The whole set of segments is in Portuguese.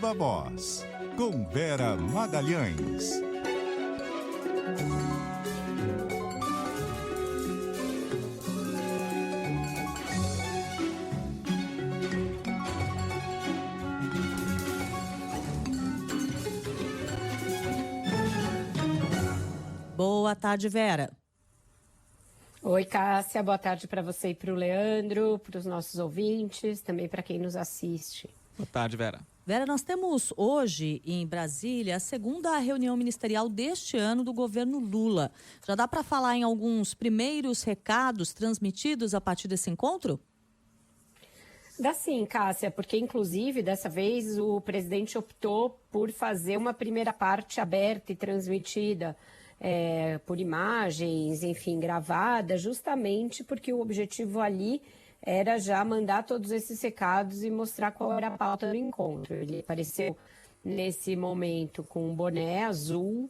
Viva Voz, com Vera Magalhães. Boa tarde, Vera. Oi, Cássia. Boa tarde para você e para o Leandro, para os nossos ouvintes, também para quem nos assiste. Boa tarde, Vera. Vera, nós temos hoje em Brasília a segunda reunião ministerial deste ano do governo Lula. Já dá para falar em alguns primeiros recados transmitidos a partir desse encontro? Dá sim, Cássia, porque inclusive dessa vez o presidente optou por fazer uma primeira parte aberta e transmitida por imagens, enfim, gravada, justamente porque o objetivo ali era já mandar todos esses recados e mostrar qual era a pauta do encontro. Ele apareceu nesse momento com um boné azul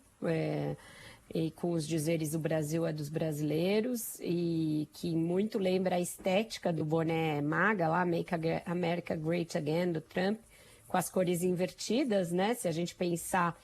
e com os dizeres "o Brasil é dos brasileiros", e que muito lembra a estética do boné MAGA lá, Make America Great Again, do Trump, com as cores invertidas, né? Se a gente pensar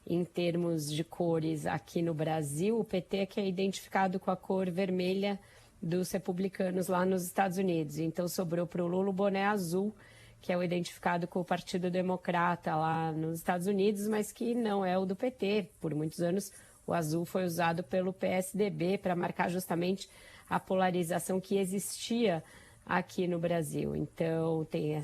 em termos de cores aqui no Brasil, o PT que é identificado com a cor vermelha dos republicanos lá nos Estados Unidos. Então sobrou para o Lula o boné azul, que é o identificado com o Partido Democrata lá nos Estados Unidos, mas que não é o do PT. Por muitos anos o azul foi usado pelo PSDB para marcar justamente a polarização que existia aqui no Brasil. Então tem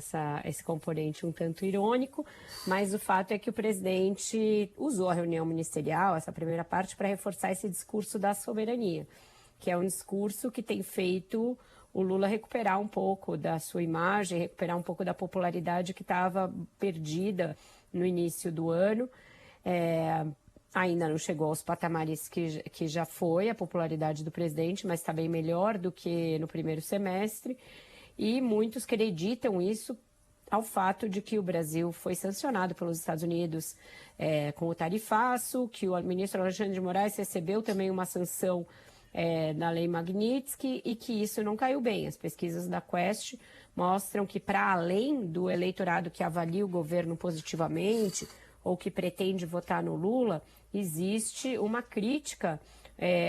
esse componente um tanto irônico, mas o fato é que o presidente usou a reunião ministerial, essa primeira parte, para reforçar esse discurso da soberania, que é um discurso que tem feito o Lula recuperar um pouco da sua imagem, recuperar um pouco da popularidade que estava perdida no início do ano. Ainda não chegou aos patamares que já foi a popularidade do presidente, mas está bem melhor do que no primeiro semestre. E muitos acreditam isso ao fato de que o Brasil foi sancionado pelos Estados Unidos com o tarifaço, que o ministro Alexandre de Moraes recebeu também uma sanção na Lei Magnitsky, e que isso não caiu bem. As pesquisas da Quest mostram que, para além do eleitorado que avalia o governo positivamente ou que pretende votar no Lula, existe uma crítica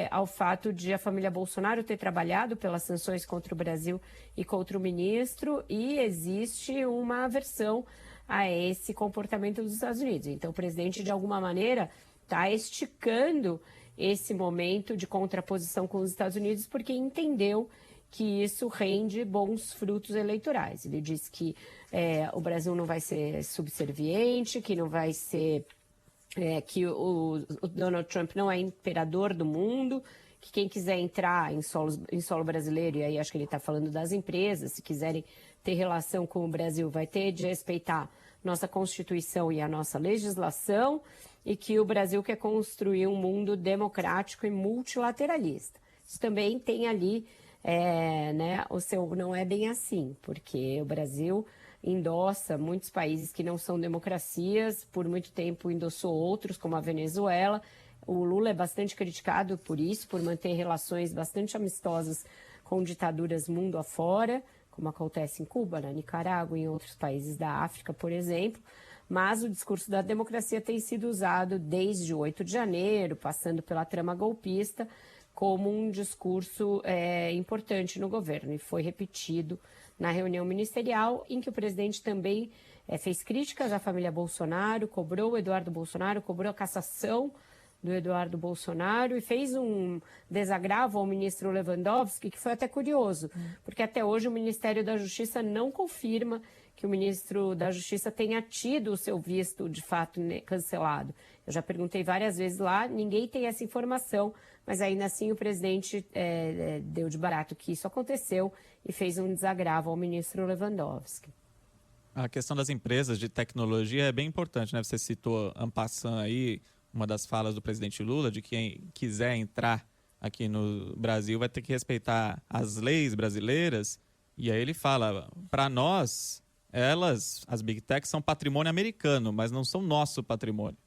ao fato de a família Bolsonaro ter trabalhado pelas sanções contra o Brasil e contra o ministro, e existe uma aversão a esse comportamento dos Estados Unidos. Então o presidente, de alguma maneira, está esticando esse momento de contraposição com os Estados Unidos, porque entendeu que isso rende bons frutos eleitorais. Ele disse que o Brasil não vai ser subserviente, que não vai ser... que o Donald Trump não é imperador do mundo, que quem quiser entrar em solo brasileiro, e aí acho que ele está falando das empresas, se quiserem ter relação com o Brasil, vai ter de respeitar nossa Constituição e a nossa legislação, e que o Brasil quer construir um mundo democrático e multilateralista. Isso também tem ali... o seu não é bem assim, porque o Brasil endossa muitos países que não são democracias, por muito tempo endossou outros, como a Venezuela. O Lula é bastante criticado por isso, por manter relações bastante amistosas com ditaduras mundo afora, como acontece em Cuba, na Nicarágua e em outros países da África, por exemplo. Mas o discurso da democracia tem sido usado desde o 8 de janeiro, passando pela trama golpista, como um discurso importante no governo, e foi repetido na reunião ministerial, em que o presidente também fez críticas à família Bolsonaro, cobrou o Eduardo Bolsonaro, cobrou a cassação do Eduardo Bolsonaro e fez um desagravo ao ministro Lewandowski, que foi até curioso, porque até hoje o Ministério da Justiça não confirma que o ministro da Justiça tenha tido o seu visto de fato cancelado. Eu já perguntei várias vezes lá, ninguém tem essa informação, mas ainda assim o presidente deu de barato que isso aconteceu e fez um desagravo ao ministro Lewandowski. A questão das empresas de tecnologia é bem importante, né? Você citou en passant aí uma das falas do presidente Lula, de que quem quiser entrar aqui no Brasil vai ter que respeitar as leis brasileiras. E aí ele fala, para nós, as Big Techs são patrimônio americano, mas não são nosso patrimônio.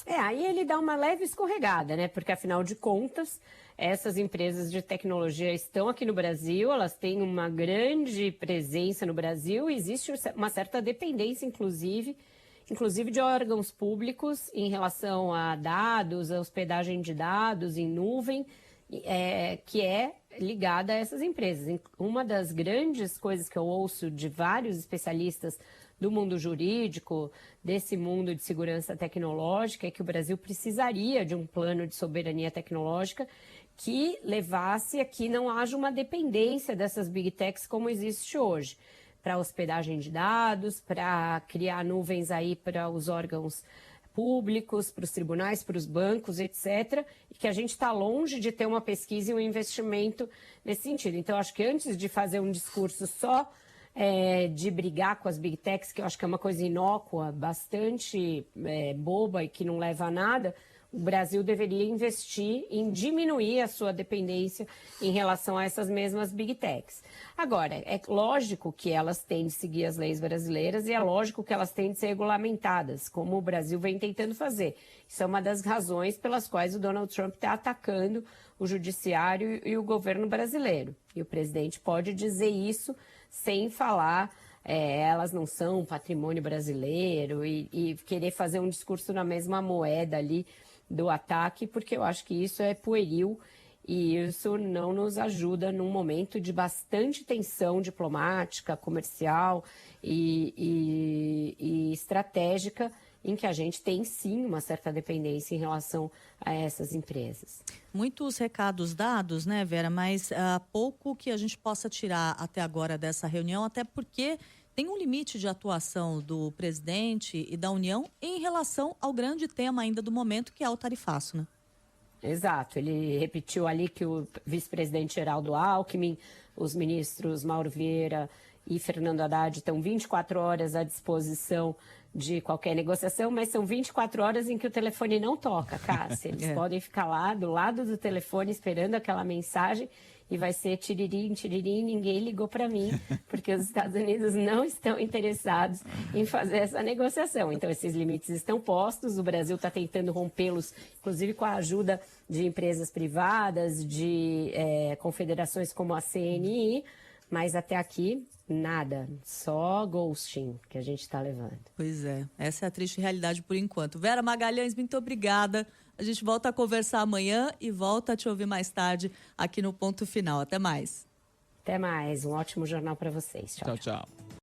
Aí ele dá uma leve escorregada, né? Porque, afinal de contas, essas empresas de tecnologia estão aqui no Brasil, elas têm uma grande presença no Brasil, existe uma certa dependência, inclusive, inclusive de órgãos públicos, em relação a dados, a hospedagem de dados em nuvem, que é ligada a essas empresas. Uma das grandes coisas que eu ouço de vários especialistas do mundo jurídico, desse mundo de segurança tecnológica, é que o Brasil precisaria de um plano de soberania tecnológica que levasse a que não haja uma dependência dessas big techs como existe hoje, para hospedagem de dados, para criar nuvens aí para os órgãos públicos, para os tribunais, para os bancos, etc., e que a gente está longe de ter uma pesquisa e um investimento nesse sentido. Então, acho que antes de fazer um discurso só de brigar com as big techs, que eu acho que é uma coisa inócua, bastante boba e que não leva a nada, o Brasil deveria investir em diminuir a sua dependência em relação a essas mesmas big techs. Agora, é lógico que elas têm de seguir as leis brasileiras e é lógico que elas têm de ser regulamentadas, como o Brasil vem tentando fazer. Isso é uma das razões pelas quais o Donald Trump está atacando o judiciário e o governo brasileiro. E o presidente pode dizer isso sem falar elas não são patrimônio brasileiro e querer fazer um discurso na mesma moeda ali do ataque, porque eu acho que isso é pueril e isso não nos ajuda num momento de bastante tensão diplomática, comercial e estratégica, em que a gente tem sim uma certa dependência em relação a essas empresas. Muitos recados dados, né, Vera, mas pouco que a gente possa tirar até agora dessa reunião, até porque tem um limite de atuação do presidente e da União em relação ao grande tema ainda do momento, que é o tarifaço, né? Exato, ele repetiu ali que o vice-presidente Geraldo Alckmin, os ministros Mauro Vieira e Fernando Haddad estão 24 horas à disposição de qualquer negociação, mas são 24 horas em que o telefone não toca, Cássia. Eles podem ficar lá do lado do telefone esperando aquela mensagem e vai ser tiririm, tiririm, ninguém ligou para mim, porque os Estados Unidos não estão interessados em fazer essa negociação. Então, esses limites estão postos, o Brasil está tentando rompê-los, inclusive com a ajuda de empresas privadas, de confederações como a CNI, mas até aqui, nada, só ghosting que a gente está levando. Pois é, essa é a triste realidade por enquanto. Vera Magalhães, muito obrigada. A gente volta a conversar amanhã e volta a te ouvir mais tarde aqui no Ponto Final. Até mais. Até mais, um ótimo jornal para vocês. Tchau, Tchau, tchau.